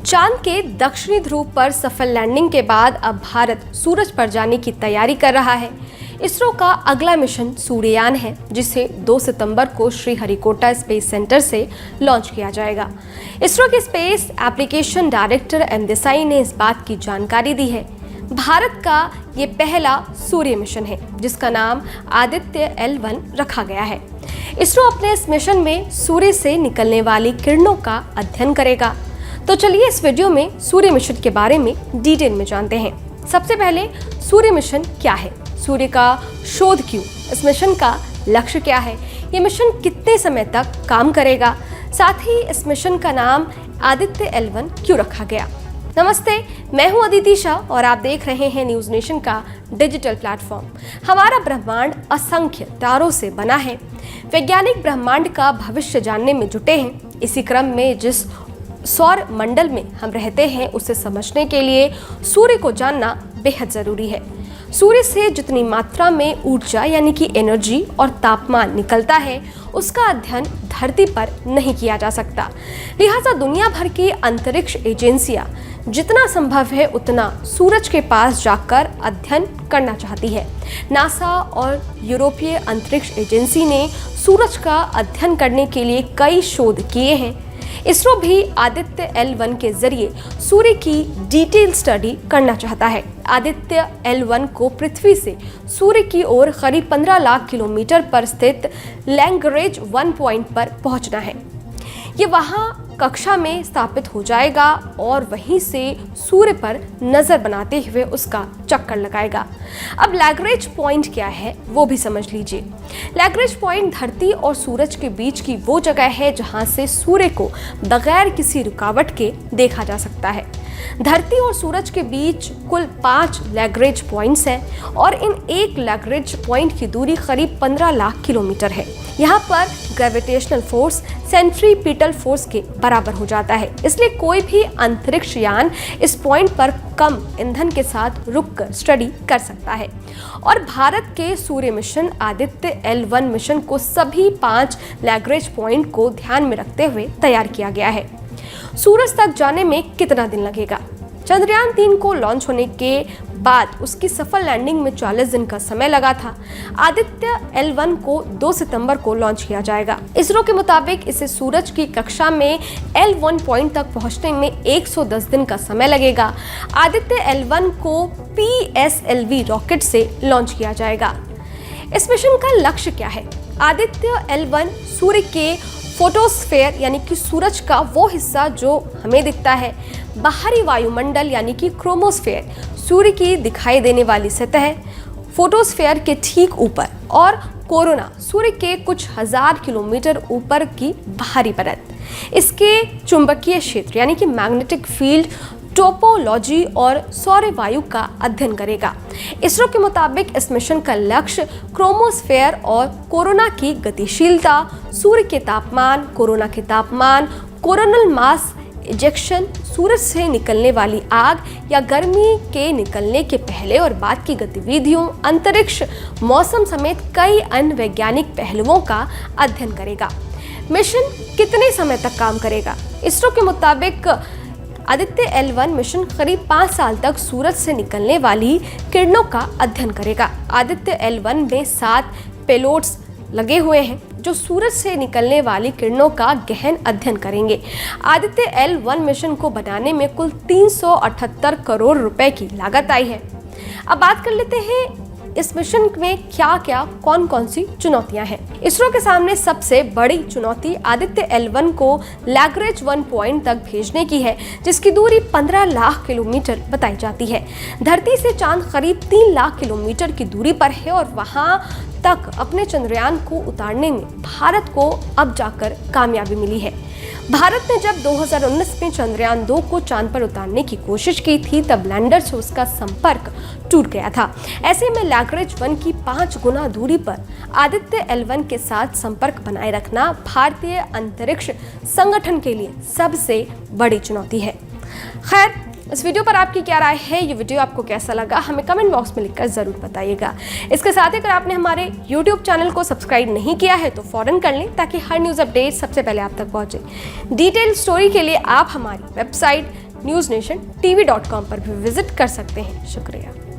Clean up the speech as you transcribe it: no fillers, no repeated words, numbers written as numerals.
चांद के दक्षिणी ध्रुव पर सफल लैंडिंग के बाद अब भारत सूरज पर जाने की तैयारी कर रहा है। इसरो का अगला मिशन सूर्ययान है, जिसे 2 सितंबर को श्रीहरिकोटा स्पेस सेंटर से लॉन्च किया जाएगा। इसरो के space application director M Desai ने इस बात की जानकारी दी है। भारत का ये पहला सूर्य मिशन है, जिसका नाम आदित्य L1 रखा गया है। इसरो अपने इस मिशन में सूर्य से निकलने वाली किरणों का अध्ययन करेगा। तो चलिए इस वीडियो में सूर्य मिशन के बारे में डिटेल में जानते हैं। सबसे पहले सूर्य मिशन क्या है, सूर्य का शोध क्यों, इस मिशन का लक्ष्य क्या है, ये मिशन कितने समय तक काम करेगा, साथ ही इस मिशन का नाम आदित्य L1 क्यों रखा गया। नमस्ते, मैं हूं अदिति शाह और आप देख रहे हैं न्यूज़ नेशन का डिजिटल प्लेटफॉर्म। हमारा ब्रह्मांड असंख्य तारों से बना है। वैज्ञानिक ब्रह्मांड का भविष्य जानने में जुटे हैं। इसी क्रम में जिस सौर मंडल में हम रहते हैं, उसे समझने के लिए सूर्य को जानना बेहद जरूरी है। सूर्य से जितनी मात्रा में ऊर्जा यानी कि एनर्जी और तापमान निकलता है, उसका अध्ययन धरती पर नहीं किया जा सकता। लिहाजा दुनिया भर की अंतरिक्ष एजेंसियां जितना संभव है उतना सूरज के पास जाकर अध्ययन करना चाहती है। नासा और यूरोपीय अंतरिक्ष एजेंसी ने सूरज का अध्ययन करने के लिए कई शोध किए हैं। इसरो भी आदित्य L1 के जरिए सूर्य की डिटेल स्टडी करना चाहता है। आदित्य L1 को पृथ्वी से सूर्य की ओर करीब 15 लाख किलोमीटर पर स्थित लैग्रेंज 1 पॉइंट पर पहुंचना है। ये वहां कक्षा में स्थापित हो जाएगा और वहीं से सूर्य पर नजर बनाते हुए उसका चक्कर लगाएगा। अब लैग्रेंज पॉइंट क्या है वो भी समझ लीजिए। लैग्रेंज पॉइंट धरती और सूरज के बीच की वो जगह है जहां से सूर्य को बगैर किसी रुकावट के देखा जा सकता है। धरती और सूरज के बीच कुल 5 लैग्रेंज पॉइंट्स हैं और इन एक लैग्रेंज पॉइंट की दूरी करीब 15 लाख किलोमीटर है। यहाँ पर ग्रेविटेशनल फोर्स सेंट्रीपिटल फोर्स के बराबर हो जाता है, इसलिए कोई भी अंतरिक्ष यान इस पॉइंट पर कम ईंधन के साथ रुककर स्टडी कर सकता है। और भारत के सूर्य मिशन आदित्य L1 मिशन को सभी 5 लैग्रेंज पॉइंट को ध्यान में रखते हुए तैयार किया गया है। सूरज तक जाने में कितना दिन लगेगा? चंद्रयान 3 को लॉन्च होने के बाद उसकी सफल लैंडिंग में 40 दिन का समय लगा था। आदित्य L1 को 2 सितंबर को लॉन्च किया जाएगा। इसरो के मुताबिक इसे सूरज की कक्षा में L1 पॉइंट तक पहुंचने में 110 दिन का समय लगेगा। आदित्य L1 को PSLV रॉकेट से लॉन्च किया जाएगा। इस मिशन का लक्ष्य क्या है? आदित्य L1 सूर्य के फोटोस्फेयर यानी कि सूरज का वो हिस्सा जो हमें दिखता है, बाहरी वायुमंडल यानी कि क्रोमोस्फेयर, सूर्य की दिखाई देने वाली सतह, फोटोस्फेयर के ठीक ऊपर, और कोरोना, सूर्य के कुछ हजार किलोमीटर ऊपर की बाहरी परत, इसके चुंबकीय क्षेत्र यानी कि मैग्नेटिक फील्ड, टोपोलॉजी और सौर वायु का अध्ययन करेगा। इसरो के मुताबिक इस मिशन का लक्ष्य क्रोमोस्फेयर और कोरोना की गतिशीलता, सूर्य के तापमान, कोरोना के तापमान, कोरोनल मास इजेक्शन, सूरज से निकलने वाली आग या गर्मी के निकलने के पहले और बाद की गतिविधियों, अंतरिक्ष, मौसम समेत कई अन्य वैज्ञानिक पहलुओं का अध्ययन करेगा। मिशन कितने समय तक काम करेगा? इसरो के मुताबिक आदित्य L1 मिशन करीब 5 साल तक सूरज से निकलने वाली किरणों का अध्ययन करेगा। आदित्य L1 में 7 पेलोड्स लगे हुए हैं जो सूरज से निकलने वाली किरणों का गहन अध्ययन करेंगे। आदित्य L1 मिशन को बनाने में कुल 378 करोड़ रुपए की लागत आई है। अब बात कर लेते हैं इस मिशन में क्या क्या कौन कौन सी चुनौतियां हैं। इसरो के सामने सबसे बड़ी चुनौती आदित्य L1 को लैग्रेंज 1 पॉइंट तक भेजने की है, जिसकी दूरी 15 लाख किलोमीटर बताई जाती है। धरती से चांद करीब 3 लाख किलोमीटर की दूरी पर है और वहां तक अपने चंद्रयान को उतारने में भारत को अब जाकर कामयाबी मिली है। भारत ने जब 2019 में चंद्रयान 2 को चांद पर उतारने की कोशिश की थी, तब लैंडर से उसका संपर्क टूट गया था। ऐसे में लैग्रेंज 1 की 5 गुना दूरी पर आदित्य L1 के साथ संपर्क बनाए रखना भारतीय अंतरिक्ष संगठन के लिए सबसे बड़ी चुनौती है। खैर, इस वीडियो पर आपकी क्या राय है? ये वीडियो आपको कैसा लगा हमें कमेंट बॉक्स में लिखकर जरूर बताइएगा। इसके साथ ही अगर आपने हमारे YouTube चैनल को सब्सक्राइब नहीं किया है तो फौरन कर लें ताकि हर न्यूज़ अपडेट सबसे पहले आप तक पहुंचे। डिटेल स्टोरी के लिए आप हमारी वेबसाइट newsnationtv.com पर भी विजिट कर सकते हैं। शुक्रिया।